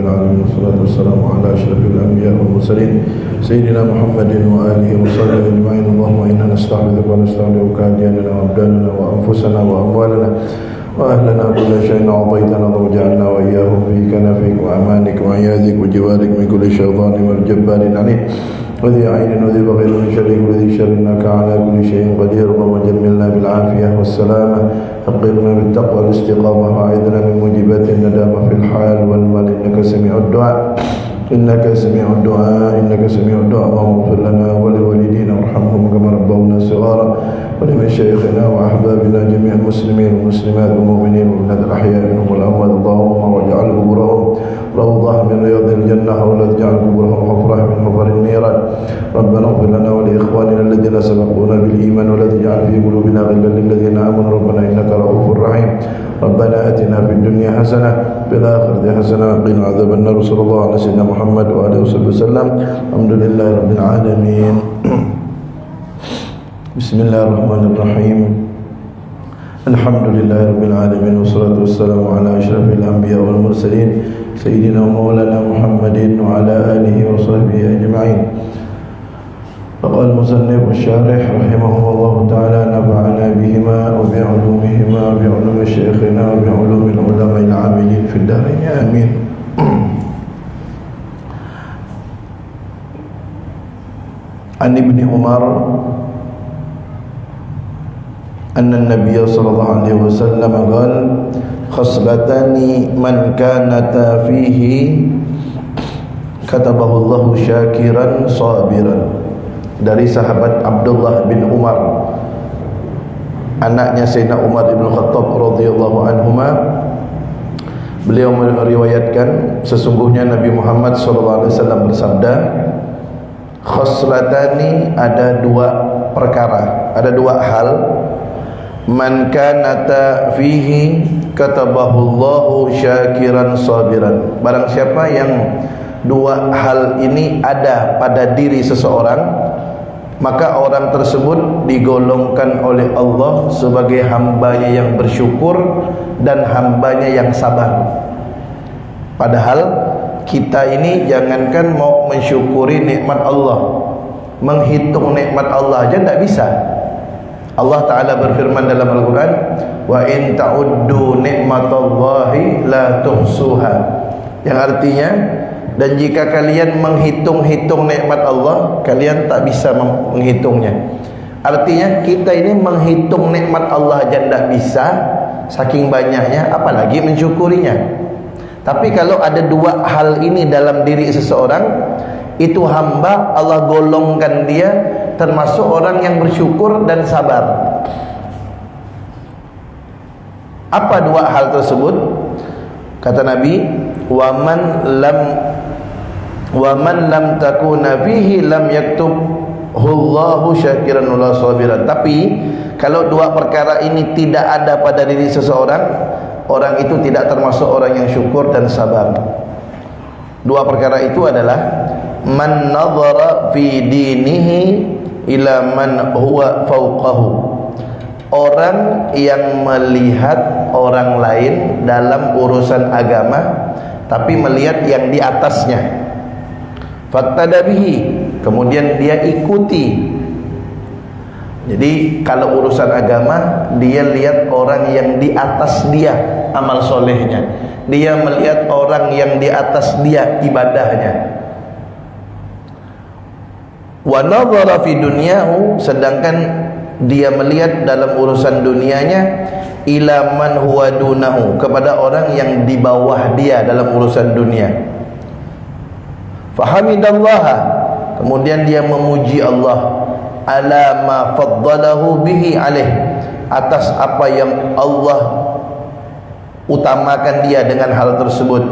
العالمين والصلاة والسلام على أشرف الأنبياء والمرسلين سيدنا محمد وآله وصحبه أجمعين. اللهم إنا نستعبدك ونستغفرك ديننا وأبداننا وأنفسنا وأموالنا وأهلنا كل شيء أعطيتنا وجعلنا وإياهم في كنفك وأمانك وعياذك وجوارك من كل شيطان والجبار عنيد وذي عين وذي بغير من شريك وذي شر إنك على كل شيء قدير. اللهم جملنا بالعافية والسلامة حققنا بالتقوى والاستقامة وأعذنا من موجبات الندامة في الحال والمال إنك سميع الدعاء إنك سميع الدعاء إنك سميع الدعاء. اللهم اغفر لنا ولوالدينا وارحمهم كما ربونا صغارا ولمشايخنا وأحبابنا جميع المسلمين والمسلمات والمؤمنين والمؤمنات الأحياء منهم والأموات. اللهم واجعل قبورهم روضة من رياض الجنة ولا تجعل قبورهم حفرة من حفر النيران. ربنا اغفر لنا ولإخواننا الذين سبقونا بالإيمان ولا تجعل في قلوبنا غلا للذين آمنوا ربنا إنك رؤوف رحيم. ربنا آتنا في الدنيا حسنة وفي الآخرة حسنة وقنا عذاب النار. صلى الله على سيدنا محمد وآله وصحبه وسلم. الحمد لله رب العالمين. بسم الله الرحمن الرحيم. الحمد لله رب العالمين والصلاة والسلام على أشرف الأنبياء والمرسلين سيدنا ومولانا محمد وعلى آله وصحبه أجمعين. فقال المصنف الشارح رحمه الله تعالى نفعنا بهما وبعلومهما وبعلوم شيخنا وبعلوم العلماء العاملين في الدارين آمين. عن ابن عمر أن النبي صلى الله عليه وسلم قال خصلتان من كانتا فيه كتبه الله شاكرا صابرا. Dari sahabat Abdullah bin Umar, anaknya Sayyidina Umar ibn Khattab radhiyallahu anhuma, beliau meriwayatkan sesungguhnya Nabi Muhammad sallallahu alaihi wasallam bersabda, khoslatani, ada dua perkara, ada dua hal, man kanata fihi katabahullahu syakiran sabiran. Barang siapa yang dua hal ini ada pada diri seseorang, maka orang tersebut digolongkan oleh Allah sebagai hambanya yang bersyukur dan hambanya yang sabar. Padahal kita ini jangankan mau mensyukuri nikmat Allah, menghitung nikmat Allah aja tidak bisa. Allah Ta'ala berfirman dalam Al-Quran, wa in ta'uddu nikmatallahi la tuhsuha, yang artinya, dan jika kalian menghitung-hitung nikmat Allah, kalian tak bisa menghitungnya. Artinya kita ini menghitung nikmat Allah aja tidak bisa, saking banyaknya, apalagi mensyukurinya. Tapi kalau ada dua hal ini dalam diri seseorang, itu hamba Allah golongkan dia termasuk orang yang bersyukur dan sabar. Apa dua hal tersebut? Kata Nabi, wa man lam takuna fihi lam yaktubhullahu syakiran wala sabiran. Tapi kalau dua perkara ini tidak ada pada diri seseorang, orang itu tidak termasuk orang yang syukur dan sabar. Dua perkara itu adalah man nadhara fi dinihi ila man huwa fawqahu, orang yang melihat orang lain dalam urusan agama tapi melihat yang di atasnya, faktadabihi, kemudian dia ikuti. Jadi kalau urusan agama, dia lihat orang yang di atas dia amal solehnya, dia melihat orang yang di atas dia ibadahnya. Wa nadhara fi dunyahu, sedangkan dia melihat dalam urusan dunianya ila man huwa dunahu, kepada orang yang di bawah dia dalam urusan dunia. Fahamidallaha, kemudian dia memuji Allah, ala ma faddalahu bihi alaih, atas apa yang Allah utamakan dia dengan hal tersebut.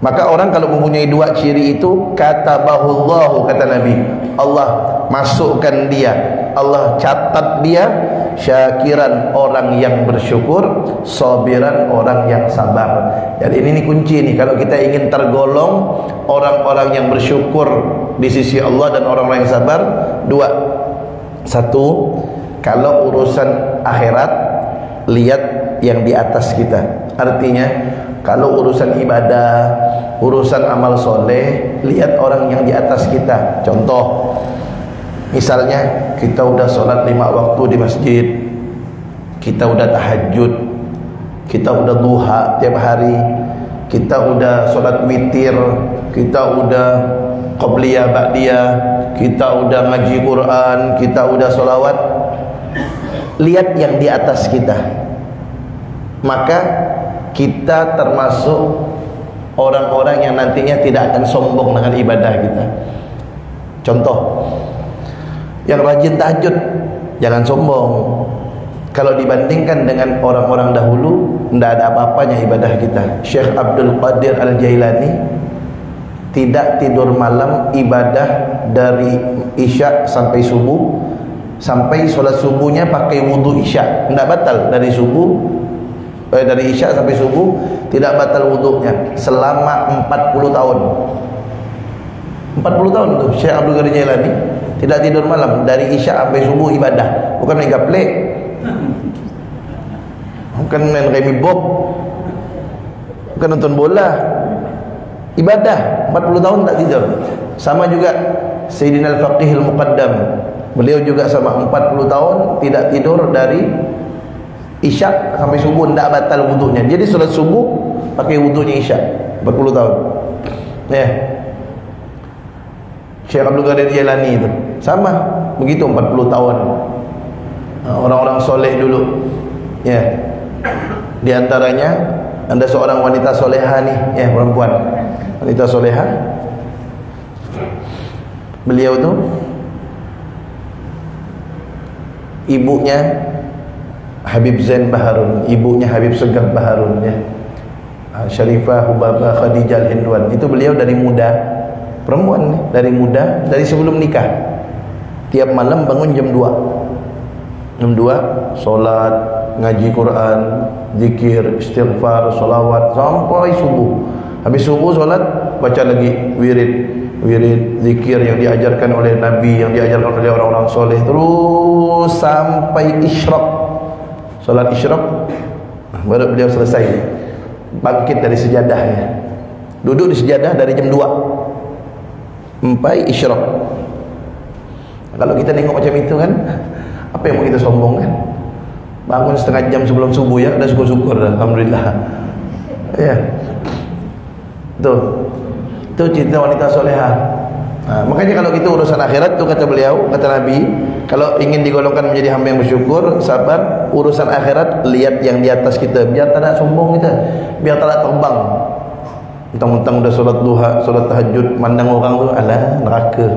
Maka orang kalau mempunyai dua ciri itu, katabahullahu, kata Nabi, Allah masukkan dia, Allah catat dia syakiran, orang yang bersyukur, sabiran, orang yang sabar. Jadi ini kunci nih, kalau kita ingin tergolong orang-orang yang bersyukur di sisi Allah dan orang-orang yang sabar, dua. Satu, kalau urusan akhirat, lihat yang di atas kita. Artinya Kalau urusan ibadah, urusan amal soleh, lihat orang yang di atas kita. Contoh, misalnya kita udah sholat 5 waktu di masjid, kita udah tahajud, kita udah duha tiap hari, kita udah sholat witir, kita udah qabliyah ba'diyah, kita udah ngaji Quran, kita udah sholawat. Lihat yang di atas kita, maka kita termasuk orang-orang yang nantinya tidak akan sombong dengan ibadah kita. Contoh, yang rajin tahajud, jangan sombong. Kalau dibandingkan dengan orang-orang dahulu, tidak ada apa-apanya ibadah kita. Syekh Abdul Qadir Al-Jailani tidak tidur malam ibadah dari isya sampai subuh, sampai sholat subuhnya pakai wudhu isya, tidak batal dari subuh, dari isya sampai subuh tidak batal wudhunya selama 40 tahun. 40 tahun tuh Syekh Abdul Qadir Jailani tidak tidur malam dari isya sampai subuh ibadah, bukan main gaplek, bukan main remi bob, bukan nonton bola, ibadah. 40 tahun tak tidur. Sama juga Sayyidina Al-Faqih Al-Muqaddam, beliau juga sama 40 tahun tidak tidur dari isya sampai subuh, tidak batal wudunya. Jadi solat subuh pakai wudunya isya, 40 tahun. Ya. Syekh Abdul Qadir Jailani itu sama begitu, 40 tahun. Orang-orang soleh dulu, ya. Di antaranya ada seorang wanita soleha nih, ya, perempuan, wanita soleha. Beliau tuh ibunya Habib Zain Baharun, ibunya Habib Segaf Baharun, ya, Syarifah Hubabah Khadijah Al-Hindwan. Itu beliau dari muda, perempuan nih, dari muda, dari sebelum nikah, tiap malam bangun jam 2 solat, ngaji Quran, zikir, istighfar, solawat sampai subuh. Habis subuh solat, baca lagi wirid, zikir yang diajarkan oleh Nabi, yang diajarkan oleh orang-orang soleh, terus sampai isyraq. Solat isyraq baru beliau selesai, bangkit dari sejadahnya, duduk di sejadah dari jam 2 sampai isyraq. Kalau kita tengok macam itu kan, apa yang mau kita sombong kan? Bangun setengah jam sebelum subuh, ya, udah syukur-syukur, alhamdulillah. Ya, tuh cerita wanita soleha. Makanya kalau kita urusan akhirat tuh, kata beliau, kata Nabi, kalau ingin digolongkan menjadi hamba yang bersyukur, sabar, urusan akhirat lihat yang di atas kita, biar tak ada sombong kita, biar tak ada terbang. Mentang-mentang udah solat duha, solat tahajud, mandang orang tu, alah, neraka,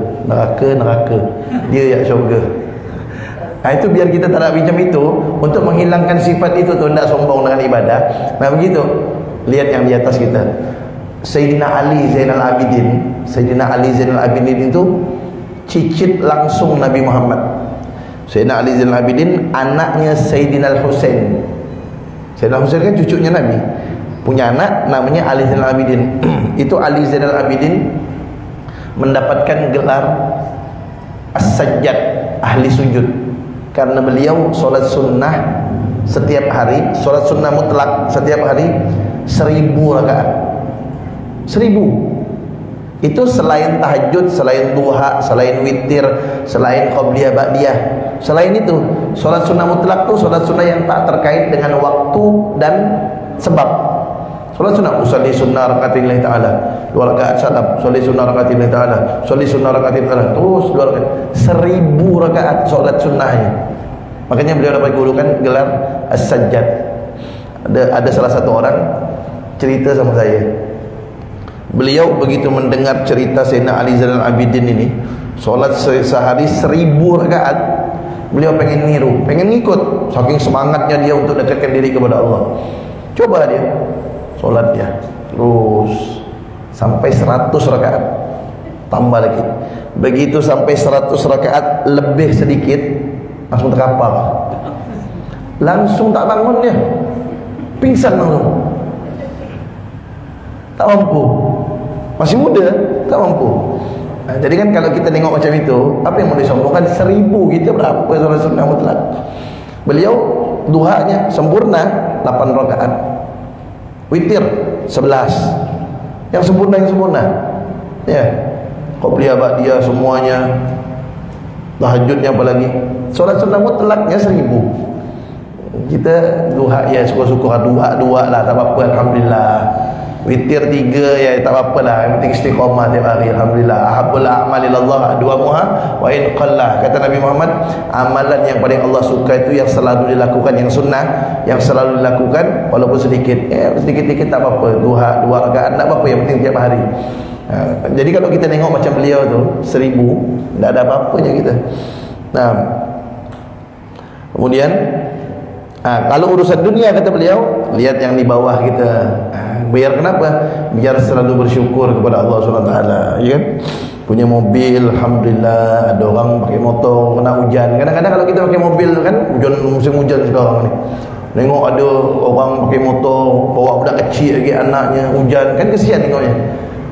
dia ya syurga. Nah, itu biar kita tak ada macam itu, untuk menghilangkan sifat itu tu, tidak sombong dengan ibadah. Nah begitu, lihat yang di atas kita. Sayyidina Ali Zainal Abidin itu cicit langsung Nabi Muhammad. Sayyidina Ali Zainal Abidin anaknya Sayyidina Al-Husain. Sayyidina Al-Husain kan cucunya Nabi, punya anak namanya Ali Zainal Abidin. Itu Ali Zainal Abidin mendapatkan gelar As-Sajjad, ahli sujud, karena beliau solat sunnah setiap hari, solat sunnah mutlak setiap hari 1000 rakaat. 1000 itu selain tahajud, selain duha, selain witir, selain qabliyah ba'diyah. Selain itu, solat sunnah mutlak itu solat sunnah yang tak terkait dengan waktu dan sebab. Solat sunnah, usalli sunnah rakaatin lillahi ta'ala, 2 rakaat salam, usalli sunnah rakaatin lillahi ta'ala, usalli sunnah rakaatin ta'ala, terus 2 rakaat, 1000 rakaat solat sunnahnya. Makanya beliau dapat julukan gelar As-Sajjad. Ada salah satu orang cerita sama saya, beliau begitu mendengar cerita Sayyidina Ali Zainal Abidin ini solat sehari 1000 rakaat, beliau pengen niru, pengen ngikut, saking semangatnya dia untuk dekatkan diri kepada Allah. Coba dia solat dia terus sampai 100 rakaat, tambah lagi. Begitu sampai 100 rakaat lebih sedikit, langsung terkapar, langsung tak bangun dia, pingsan langsung, tak mampu, masih muda, tak mampu. Nah, jadi kan kalau kita tengok macam itu, apa yang mau disombongkan? 1000, kita berapa solat sunnah mutlak? Beliau duhanya sempurna 8 rakaat, witir 11. Yang sempurna ya. Qobliyah ba'diyah semuanya, tahajudnya apalagi. Solat sunnah mutlaknya 1000. Kita duha ya syukur-syukur, duha lah tak apa-apa, alhamdulillah. Witir 3 ya tak apa lah, yang penting istiqamah tiap hari, alhamdulillah. Ahabbul a'mali ilallah adwamuha wa in qallah. Kata Nabi Muhammad, amalan yang paling Allah suka itu yang selalu dilakukan, yang sunnah, yang selalu dilakukan walaupun sedikit. Sedikit-sedikit tak apa-apa, 2 rakaat tak apa-apa, yang penting tiap hari. Jadi kalau kita tengok macam beliau tu 1000, tak ada apa-apanya kita. Nah, kemudian kalau urusan dunia, kata beliau, lihat yang di bawah kita. Biar kenapa? Biar selalu bersyukur kepada Allah SWT, ya kan? Punya mobil, alhamdulillah. Ada orang pakai motor, kena hujan. Kadang-kadang kalau kita pakai mobil kan, musim hujan sekarang ni, tengok ada orang pakai motor, bawa budak kecil lagi, anaknya, hujan, kan kesian tengoknya.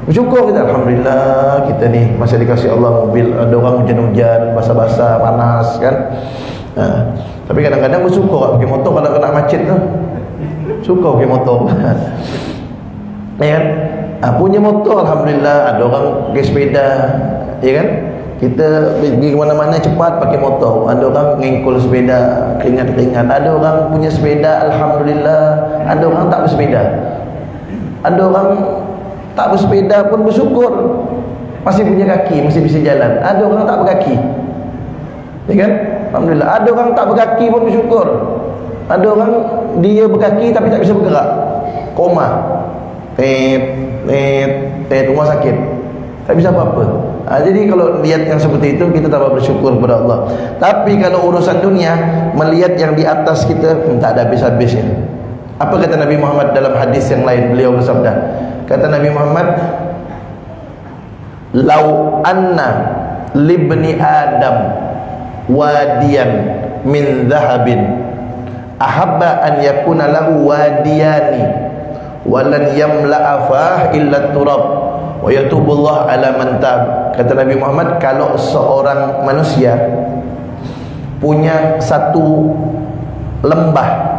Bersyukur kita, alhamdulillah kita ni masih dikasih Allah mobil. Ada orang hujan-hujan, basah-basah, panas kan. Tapi kadang-kadang bersyukur pakai motor kalau kena macet tu. Suka pakai motor. Ya kan? Punya motor alhamdulillah. Ada orang pakai sepeda, ya kan? Kita pergi ke mana-mana cepat pakai motor. Ada orang ngengkol sepeda, keringat-keringat. Ada orang punya sepeda alhamdulillah. Ada orang tak bersepeda. Ada orang tak bersepeda pun bersyukur, masih punya kaki, masih bisa jalan. Ada orang tak berkaki, ya kan? Alhamdulillah. Ada orang tak berkaki pun bersyukur. Ada orang dia berkaki tapi tak bisa bergerak, koma, rumah sakit, tak bisa apa-apa. Jadi kalau lihat yang seperti itu, kita tambah bersyukur kepada Allah. Tapi kalau urusan dunia, melihat yang di atas kita, tak ada habis-habisnya. Apa kata Nabi Muhammad dalam hadis yang lain? Beliau bersabda, kata Nabi Muhammad, "Lau anna libni Adam wadiyan min dhahabin ahabba an yakuna lahu wadiyani walan yamla'a fah illa turab wa yatubullah ala man tab." Kata Nabi Muhammad, kalau seorang manusia punya satu lembah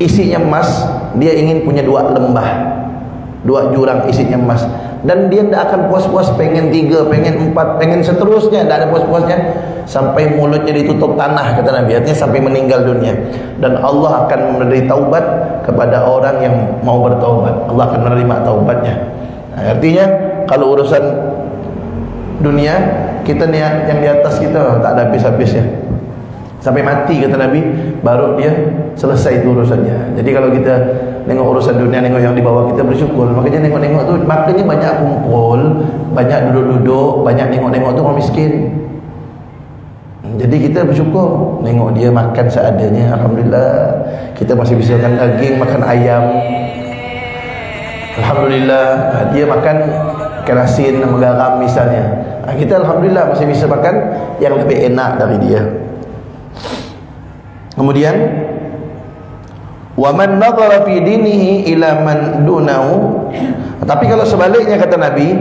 isinya emas, dia ingin punya 2 lembah, 2 jurang isinya emas, dan dia tidak akan puas-puas, pengen 3, pengen 4, pengen seterusnya, tidak ada puas-puasnya sampai mulutnya ditutup tanah, kata Nabi. Artinya sampai meninggal dunia. Dan Allah akan memberi taubat kepada orang yang mau bertaubat. Allah akan menerima taubatnya. Artinya kalau urusan dunia, kita ni yang di atas kita tak ada habis-habisnya. Sampai mati, kata Nabi, baru dia selesai itu urusannya. Jadi kalau kita tengok urusan dunia, tengok yang di bawah, kita bersyukur. Makanya tengok-tengok tu, makanya banyak kumpul, banyak duduk-duduk, banyak tengok-tengok tu orang miskin. Jadi kita bersyukur, tengok dia makan seadanya, alhamdulillah. Kita masih bisa makan daging, makan ayam, alhamdulillah. Dia makan ikan asin sama garam misalnya, kita alhamdulillah masih bisa makan yang lebih enak dari dia. Kemudian, wa man nadhara fi dinihi ila man dunahu. Tapi kalau sebaliknya, kata Nabi,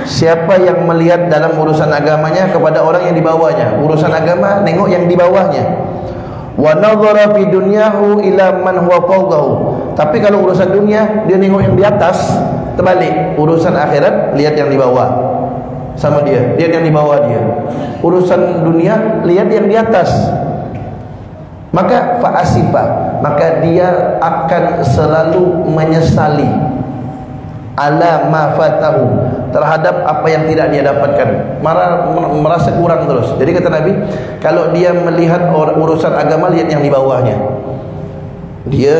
siapa yang melihat dalam urusan agamanya kepada orang yang di bawahnya, urusan agama tengok yang di bawahnya. Wa nadhara fi dunyahu ila man huwa fawqahu. Tapi kalau urusan dunia, dia tengok yang di atas. Terbalik, urusan akhirat lihat yang di bawah sama dia, lihat yang di bawah dia. Urusan dunia lihat yang di atas. Maka fa'asifa, maka dia akan selalu menyesali ala ma fatahu, terhadap apa yang tidak dia dapatkan, merasa kurang terus. Jadi kata Nabi, kalau dia melihat urusan agama, lihat yang di bawahnya. Dia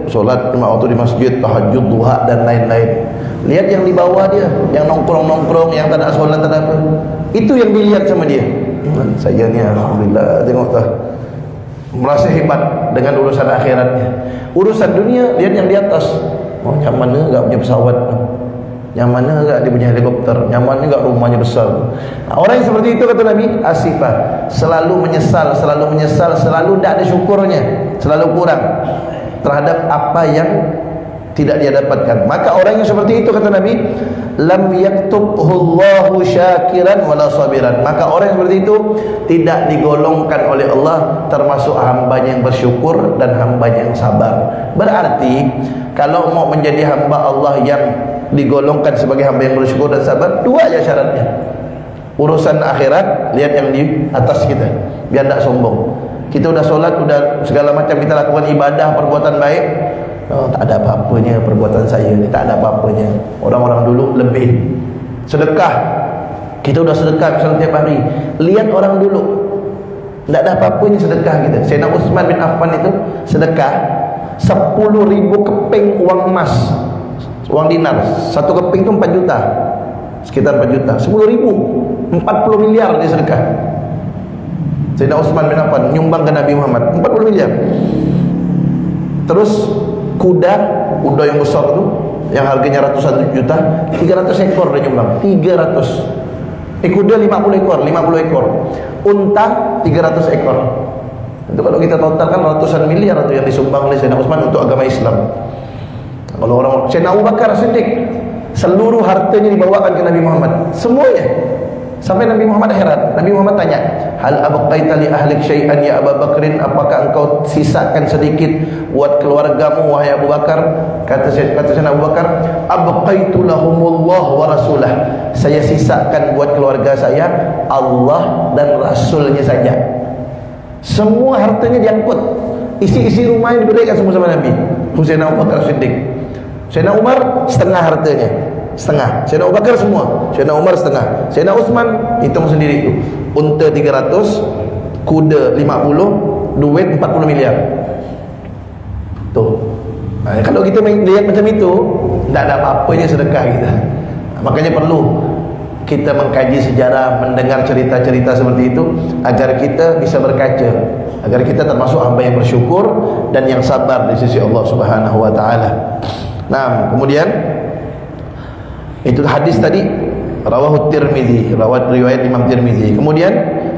solat 5 waktu di masjid, tahajud, duha dan lain-lain. Lihat yang di bawah dia, yang nongkrong-nongkrong, yang tak ada solat, tak ada apa. Itu yang dilihat sama dia. Saya ni alhamdulillah, tengok tak, merasa hebat dengan urusan akhiratnya. Urusan dunia, lihat yang di atas. Oh, yang mana enggak punya pesawat, yang mana enggak dia punya helikopter, yang mana enggak rumahnya besar. Orang yang seperti itu, kata Nabi, asifah, selalu menyesal, selalu tidak ada syukurnya, selalu kurang terhadap apa yang tidak dia dapatkan. Maka orang yang seperti itu, kata Nabi, lam yaktubhullahu syakiran wala sabiran. Maka orang yang seperti itu tidak digolongkan oleh Allah termasuk hambanya yang bersyukur dan hambanya yang sabar. Berarti kalau mau menjadi hamba Allah yang digolongkan sebagai hamba yang bersyukur dan sabar, dua aja syaratnya. Urusan akhirat, lihat yang di atas kita, biar tak sombong. Kita udah solat, udah segala macam kita lakukan ibadah, perbuatan baik, tak ada apa-apanya perbuatan saya ni, tak ada apa-apanya. Orang-orang dulu lebih. Sedekah, kita udah sedekah misalnya tiap hari, lihat orang dulu, tak ada apa-apanya sedekah kita. Sayyidina Utsman bin Affan itu sedekah 10.000 keping uang emas, uang dinar. Satu keping itu 4 juta, sekitar 4 juta. 10.000, 40 miliar dia sedekah. Sayyidina Utsman bin Affan nyumbang ke Nabi Muhammad 40 miliar. Terus kuda yang besar itu, yang harganya ratusan juta, 300 ekor dia nyumbang. 300. Kuda 50 ekor. Unta 300 ekor. Itu kalau kita totalkan ratusan miliar itu yang disumbang oleh Sayyidina Utsman untuk agama Islam. Kalau orang Sayyidina Abu Bakar Siddiq, seluruh hartanya dibawakan ke Nabi Muhammad, semuanya. Sampai Nabi Muhammad heran. Nabi Muhammad tanya, hal abaqaita li ahlik syai'an ya Abu Bakrin, apakah engkau sisakan sedikit buat keluargamu wahai Abu Bakar? Kata Sayyidina Abu Bakar, abqaitu lahumullah wa rasulah, saya sisakan buat keluarga saya Allah dan Rasulnya saja. Semua hartanya diangkut, isi rumahnya diberikan semua sama Nabi. Sayyidina Abu Bakar Siddiq. Sayyidina Umar setengah hartanya, setengah. Sayyidina Abu Bakar semua, Sayyidina Umar setengah. Sayyidina Utsman hitung sendiri itu, unta 300, kuda 50, duit 40 miliar. Tuh. Nah, kalau kita lihat macam itu, tak ada apa-apanya sedekah kita. Makanya perlu kita mengkaji sejarah, mendengar cerita-cerita seperti itu, agar kita bisa berkaca, agar kita termasuk hamba yang bersyukur dan yang sabar di sisi Allah Subhanahu wa taala. Nah, kemudian itu hadis tadi rawahu Tirmizi, riwayat Imam Tirmizi. Kemudian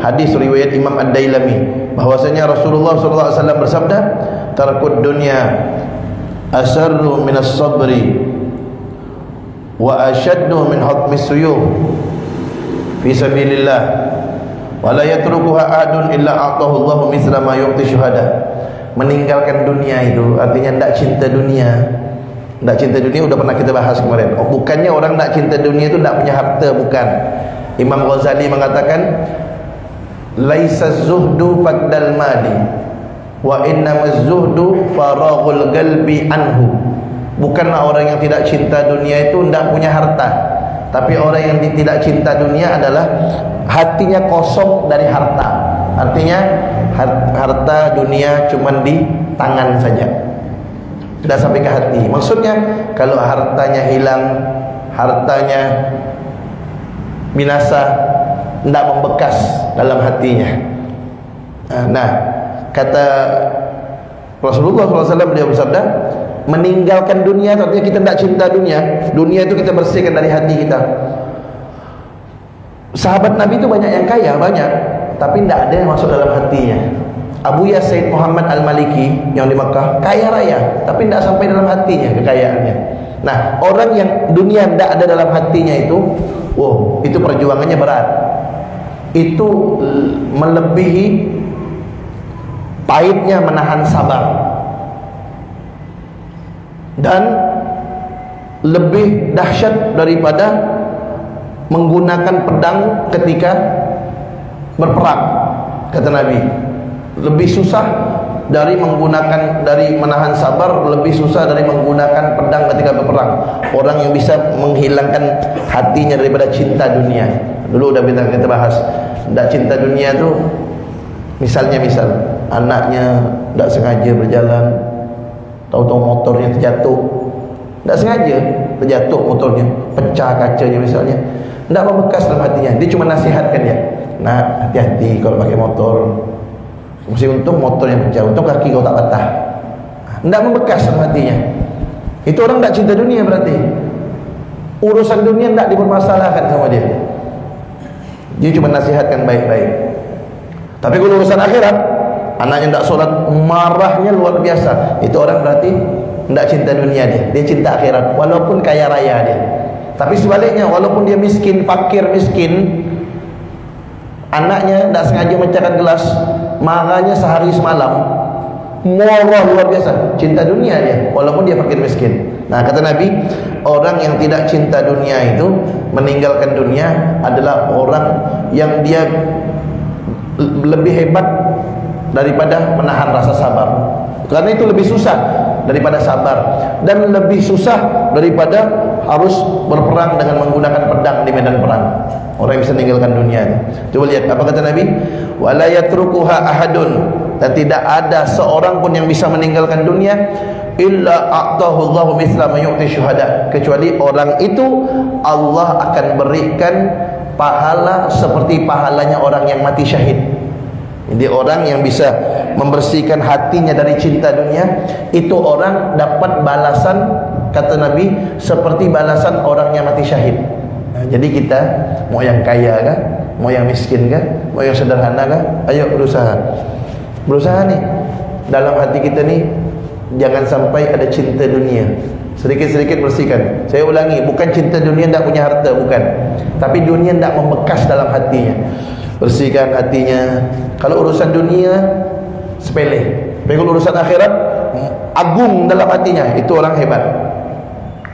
hadis riwayat Imam Ad-Dailami, bahwasanya Rasulullah sallallahu alaihi wasallam bersabda, tarkud dunya asarru minas sabri wa ashaddu min hatmis suyuf fi sabilillah wa la yatrukuha ahadun illa a'tahu Allahu mithla ma yu'ti syuhada. Meninggalkan dunia itu artinya tidak cinta dunia. Tak cinta dunia sudah pernah kita bahas kemarin. Bukannya orang tak cinta dunia itu tak punya harta, bukan. Imam Ghazali mengatakan, laisa zuhdu faqdal mali wa innamaz zuhdu faraghul qalbi anhu. Bukanlah orang yang tidak cinta dunia itu tidak punya harta, tapi orang yang tidak cinta dunia adalah hatinya kosong dari harta. Artinya harta dunia cuma di tangan saja, tidak sampai ke hati. Maksudnya kalau hartanya hilang, hartanya binasa, tidak membekas dalam hatinya. Nah, kata Rasulullah SAW, beliau bersabda, meninggalkan dunia artinya kita tidak cinta dunia. Dunia itu kita bersihkan dari hati kita. Sahabat Nabi itu banyak yang kaya, banyak, tapi tidak ada yang masuk dalam hatinya. Abu Yazid Muhammad Al-Maliki yang di Makkah kaya raya, tapi tidak sampai dalam hatinya kekayaannya. Nah, orang yang dunia tidak ada dalam hatinya itu, itu perjuangannya berat. Itu melebihi pahitnya menahan sabar, dan lebih dahsyat daripada menggunakan pedang ketika berperang, kata Nabi. Lebih susah dari menahan sabar, lebih susah dari menggunakan pedang ketika berperang. Orang yang bisa menghilangkan hatinya daripada cinta dunia. Dulu udah kita bahas, tidak cinta dunia itu misal anaknya tidak sengaja berjalan, tahu-tahu motornya terjatuh, tidak sengaja terjatuh motornya, pecah kacanya misalnya, tidak membekas dalam hatinya. Dia cuma nasihatkan dia, nah hati-hati kalau pakai motor, mesti untung motornya pecah, untung kaki kau tak patah. Tidak membekas dalam hatinya. Itu orang tidak cinta dunia berarti. Urusan dunia tidak dipermasalahkan sama dia. Dia cuma nasihatkan baik-baik. Tapi kalau urusan akhirat, anaknya tidak sholat, marahnya luar biasa. Itu orang berarti tidak cinta dunia dia cinta akhirat, walaupun kaya raya dia. Tapi sebaliknya, walaupun dia miskin, fakir miskin, anaknya tidak sengaja mecahkan gelas, marahnya sehari semalam. murah luar biasa, cinta dunia dia walaupun dia fakir miskin. Nah, kata Nabi, orang yang tidak cinta dunia itu, meninggalkan dunia, adalah orang yang dia lebih hebat daripada menahan rasa sabar. Karena itu lebih susah daripada sabar, dan lebih susah daripada harus berperang dengan menggunakan pedang di medan perang. Orang yang bisa meninggalkan dunia. Coba lihat apa kata Nabi, wala yatrukuha ahadun, dan tidak ada seorang pun yang bisa meninggalkan dunia illa a'tahu Allahu mithla ma yu'ti syuhada, kecuali orang itu Allah akan berikan pahala seperti pahalanya orang yang mati syahid. Jadi orang yang bisa membersihkan hatinya dari cinta dunia, itu orang dapat balasan, kata Nabi, seperti balasan orang yang mati syahid. Nah, jadi kita mau yang kaya kah, mau yang miskin kah, mau yang sederhana kah, ayo berusaha nih dalam hati kita nih, jangan sampai ada cinta dunia. Sedikit-sedikit bersihkan. Saya ulangi, bukan cinta dunia tidak punya harta, bukan, tapi dunia tidak membekas dalam hatinya. Bersihkan hatinya. Kalau urusan dunia sepele, tapi kalau urusan akhirat agung dalam hatinya, itu orang hebat.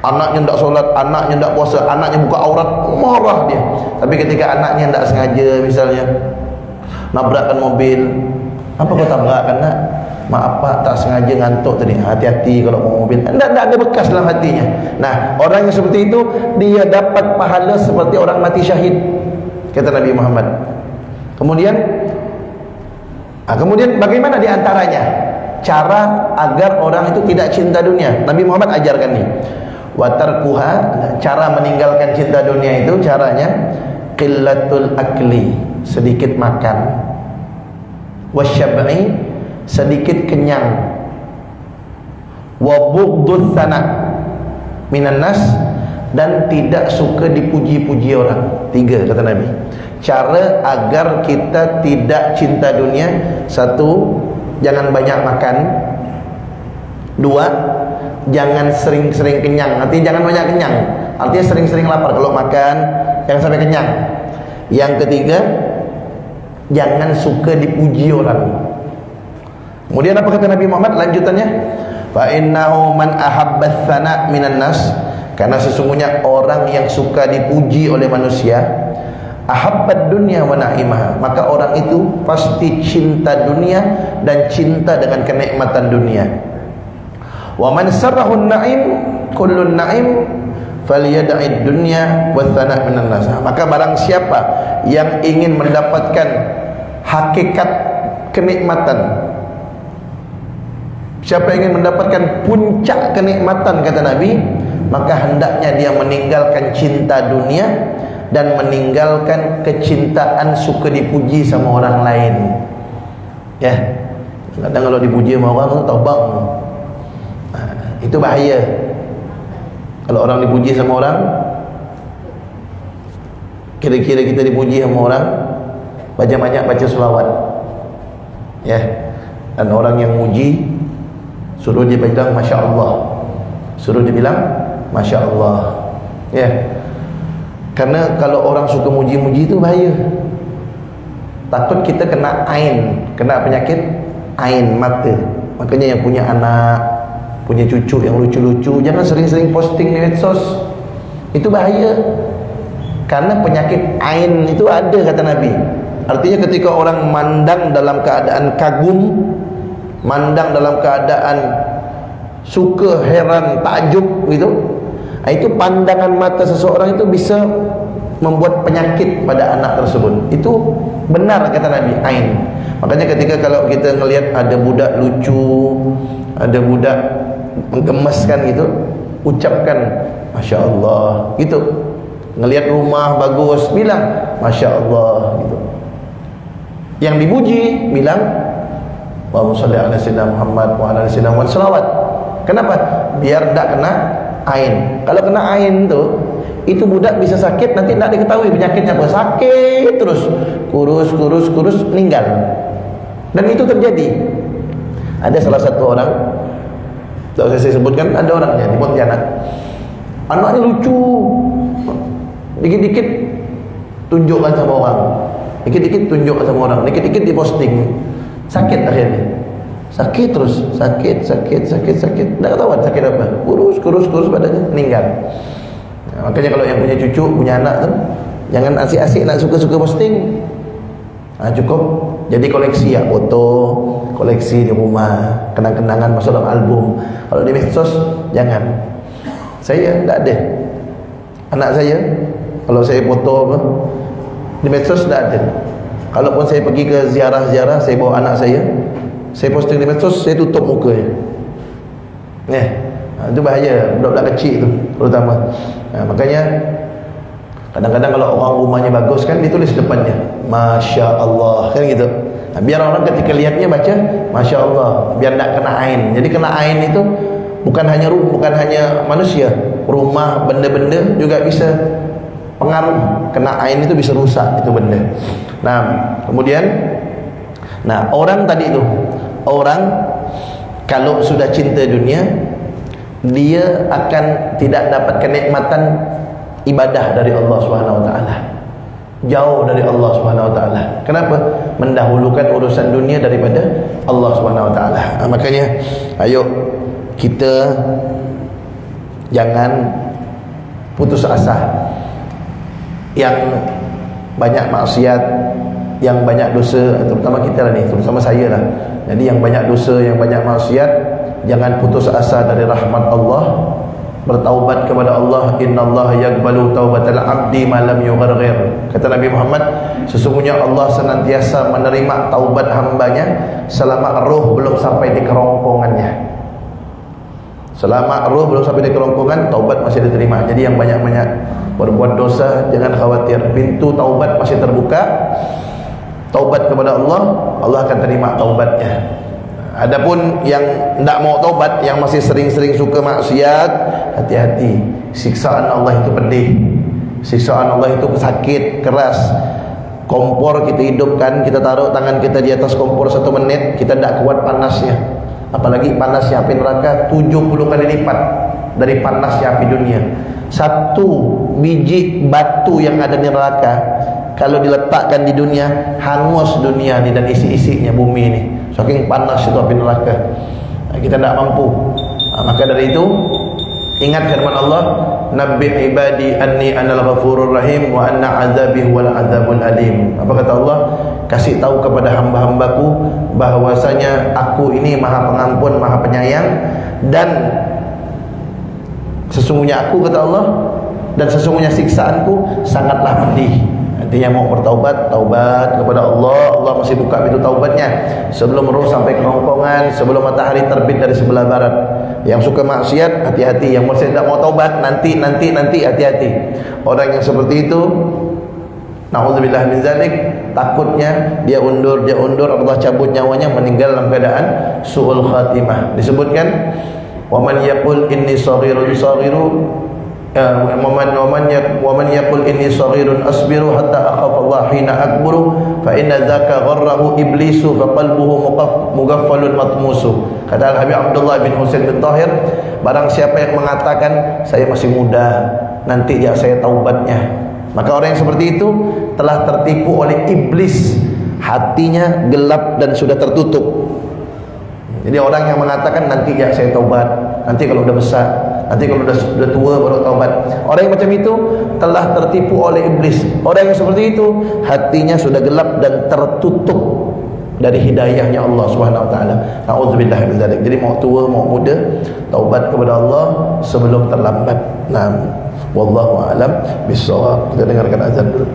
Anaknya tidak solat, anaknya tidak puasa, anaknya buka aurat, marah dia. Tapi ketika anaknya tidak sengaja misalnya nabrakkan mobil, apa kau tabrakkan nak? Maaf pak, tak sengaja ngantuk tadi. Hati-hati kalau mau mobil. Tak ada bekas dalam hatinya. Nah, orang yang seperti itu, dia dapat pahala seperti orang mati syahid, kata Nabi Muhammad. Kemudian bagaimana diantaranya cara agar orang itu tidak cinta dunia? Nabi Muhammad ajarkan nih, watarkuha, cara meninggalkan cinta dunia itu caranya qillatul akli, sedikit makan, wasyab'i, sedikit kenyang, wa bughdus sana minan nas, dan tidak suka dipuji-puji orang. 3 kata Nabi, cara agar kita tidak cinta dunia. 1, jangan banyak makan. 2, jangan sering-sering kenyang. Artinya jangan banyak kenyang, artinya sering-sering lapar. Kalau makan jangan sampai kenyang. Yang ketiga, jangan suka dipuji orang. Kemudian apa kata Nabi Muhammad lanjutannya? Fa innahu man ahabba tsana minan nas, karena sesungguhnya orang yang suka dipuji oleh manusia, ahabbad dunya wa na'imaha, maka orang itu pasti cinta dunia dan cinta dengan kenikmatan dunia. Wa man sarrahu an-na'im kullu an-na'im falyad'id dunya wa tsana minan nas, maka barang siapa yang ingin mendapatkan hakikat kenikmatan, siapa yang ingin mendapatkan puncak kenikmatan, kata Nabi, maka hendaknya dia meninggalkan cinta dunia dan meninggalkan kecintaan suka dipuji sama orang lain. Ya, kadang kalau dipuji sama orang tu taubang, itu bahaya. Kalau orang dipuji sama orang, kira-kira kita dipuji sama orang, banyak-banyak baca selawat. Ya, dan orang yang muji, suruh dia bilang Masya Allah, suruh dia bilang Masya Allah. Ya, karena kalau orang suka muji-muji itu bahaya. Takut kita kena ain, kena penyakit ain mata. Makanya yang punya anak, punya cucu yang lucu-lucu, jangan sering-sering posting di medsos. Itu bahaya. Karena penyakit ain itu ada, kata Nabi. Artinya ketika orang mandang dalam keadaan kagum, mandang dalam keadaan suka, heran, takjub gitu, itu pandangan mata seseorang itu bisa membuat penyakit pada anak tersebut. Itu benar kata Nabi, ain. Makanya ketika kalau kita ngelihat ada budak lucu, ada budak menggemaskan gitu, ucapkan Masya Allah gitu. Ngelihat rumah bagus, bilang Masya Allah gitu. Yang dipuji bilang Allahumma shalli ala sayyidina Muhammad wa ala sayyidina Muhammad, selawat. Kenapa? Biar tidak kena ain. Kalau kena ain tu, itu budak bisa sakit, nanti tidak diketahui penyakitnya apa. Sakit terus, kurus, meninggal. Dan itu terjadi. Ada salah satu orang, tak usah saya sebutkan, ada orangnya di Pontianak. Anaknya lucu, dikit-dikit tunjukkan sama orang, dikit-dikit tunjukkan sama orang, dikit-dikit diposting. Sakit akhirnya. Sakit terus, sakit. Tak tahu sakit apa. Kurus badannya, meninggal. Makanya kalau yang punya cucu, punya anak tu, jangan asik-asik nak suka-suka posting. Cukup jadi koleksi ya, foto, koleksi di rumah, kenang-kenangan masuk dalam album. Kalau di medsos jangan. Saya tak ada. Anak saya kalau saya foto apa di medsos tak ada. Kalaupun saya pergi ke ziarah-ziarah, saya bawa anak saya posting di medsos, saya tutup mukanya. Itu bahaya budak-budak kecil tu terutama. Makanya kadang-kadang kalau orang rumahnya bagus kan ditulis depannya Masya Allah kan gitu. Biar orang ketika lihatnya baca Masya Allah, biar tak kena ain. Jadi kena ain itu bukan hanya manusia, rumah, benda-benda juga bisa pengaruh. Kena ain itu bisa rusak itu benda. Kemudian orang tadi itu, orang kalau sudah cinta dunia, dia akan tidak dapat kenikmatan ibadah dari Allah Subhanahu wa taala. Jauh dari Allah Subhanahu wa taala. Kenapa? Mendahulukan urusan dunia daripada Allah Subhanahu wa taala. Makanya ayo kita jangan putus asa. Yang banyak maksiat, yang banyak dosa, terutama kita lah ni, terutama saya lah. Jadi yang banyak dosa, yang banyak maksiat, jangan putus asa dari rahmat Allah. Bertaubat kepada Allah. Innallaha yaqbalu taubatal abdi ma lam yugharghir. Kata Nabi Muhammad, sesungguhnya Allah senantiasa menerima taubat hambanya selama roh belum sampai di kerongkongannya. Selama roh belum sampai di kerongkongan, taubat masih diterima. Jadi yang banyak-banyak berbuat dosa, jangan khawatir, pintu taubat masih terbuka. Taubat kepada Allah, Allah akan terima taubatnya. Adapun yang tidak mau taubat, yang masih sering-sering suka maksiat, hati-hati. Siksaan Allah itu pedih. Siksaan Allah itu sakit, keras. Kompor kita hidupkan, kita taruh tangan kita di atas kompor 1 menit, kita tidak kuat panasnya. Apalagi panasnya api neraka 70 kali lipat dari panasnya api dunia. 1 biji batu yang ada di neraka, kalau diletakkan di dunia, hangus dunia ni dan isi-isinya, bumi ni. Saking panas itu api neraka. Kita tidak mampu. Maka dari itu, ingat firman Allah, Nabbi ibadi anni anal ghafurur rahim wa anna azabi wal azabul alim. Apa kata Allah? Kasih tahu kepada hamba-hambaku bahwasanya aku ini Maha Pengampun, Maha Penyayang, dan sesungguhnya aku, kata Allah, dan sesungguhnya siksaanku sangatlah pedih. Artinya mau bertaubat, taubat kepada Allah. Allah masih buka pintu taubatnya sebelum roh sampai kerongkongan, sebelum matahari terbit dari sebelah barat. Yang suka maksiat, hati-hati. Yang masih tidak mau taubat, nanti, hati-hati. Orang yang seperti itu, na'udzubillah min zalik, takutnya dia undur, Allah cabut nyawanya, meninggal dalam keadaan su'ul khatimah. Disebutkan, wa man yaqul inni saghirun wa man yaqul inni saghirun asbiru hatta akhafa Allah hina akburu fa inna dzaka gharrahu iblisu fa qalbuhu mughaffalun matmusu. Kata Al-Habib Abdullah bin Husain bin Tahir, barang siapa yang mengatakan saya masih muda, nanti ya saya taubatnya, maka orang yang seperti itu telah tertipu oleh iblis, hatinya gelap dan sudah tertutup. Jadi orang yang mengatakan nanti ya saya taubat, nanti kalau udah besar, nanti kalau udah tua baru taubat, orang yang macam itu telah tertipu oleh iblis. Orang yang seperti itu hatinya sudah gelap dan tertutup dari hidayahnya Allah Subhanahu wa taala. Nauzubillah min dzalik. Jadi mau tua mau muda, taubat kepada Allah sebelum terlambat. Wallahu a'lam bissawab. Kita dengarkan azan dulu.